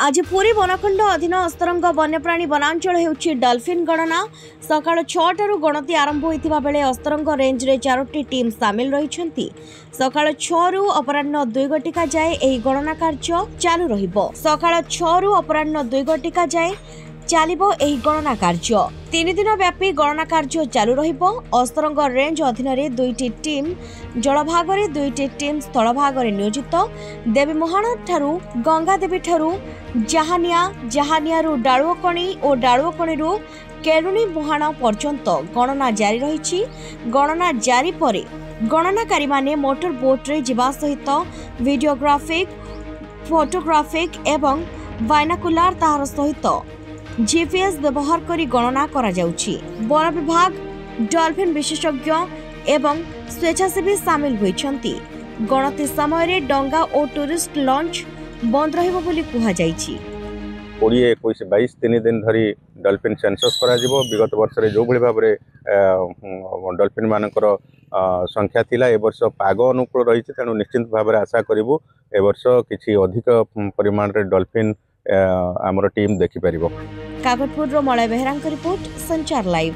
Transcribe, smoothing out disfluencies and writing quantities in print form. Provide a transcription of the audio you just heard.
आज पुरी बनखंड अधीन अस्तरंग वन्यप्राणी वनांचल हेउछि डॉल्फिन गणना। सकाळ 6 गणति आरंभ होइतिबा बेले अस्तरंग रेंज रे 4टी टीम सामिल रहिछन्ति। सकाळ 6 अपराह्न 2 घटिका जाए एही गणना कार्य चालू रहिबो। सकाळ 6 अपराह्न 2 घटिका जाए चलिबो एही गणना कार्य। 3 दिन व्यापी गणना कार्य चालू रहिबो। अस्तरंग रेंज अधीन रे 2टी टीम जलभाग रे 2टी टीम स्थलभाग रे नियोजित। देवी मुहाण ठारू गंगा देवी ठारू जहानिया डालुकणी और डालुकणी केरुणी मुहाण पर्यंत गणना जारी रही। गणना जारी परे गणनाकारी माने मोटर बोट रे जिबा सहित वीडियोग्राफिक फोटोग्राफिक एवं बायनाकुलार तार सहित जीपीएस व्यवहार करी गणना करा जाउछि। वन विभाग डॉल्फिन विशेषज्ञ एवं स्वेच्छासेवी सामिल होइछन्ति। गणति समय रे डंगा और टूरिस्ट लॉन्च बंद रहिबो बोली कुहा जाइछि। 20, 21, 22 3 दिन धरी डॉल्फिन सेंसस करा जिवो। विगत वर्ष रे जो भली भाव रे डॉल्फिन मानकर संख्या थिला ए वर्ष पाग अनुकूल रही तेणु निश्चित भाव में आशा करूँ ए वर्ष किछि अधिक परिमाण रे डॉल्फिन आमर टीम देखि परिबो। कागतपुर रो मलय बेहरांक रिपोर्ट संचार लाइव।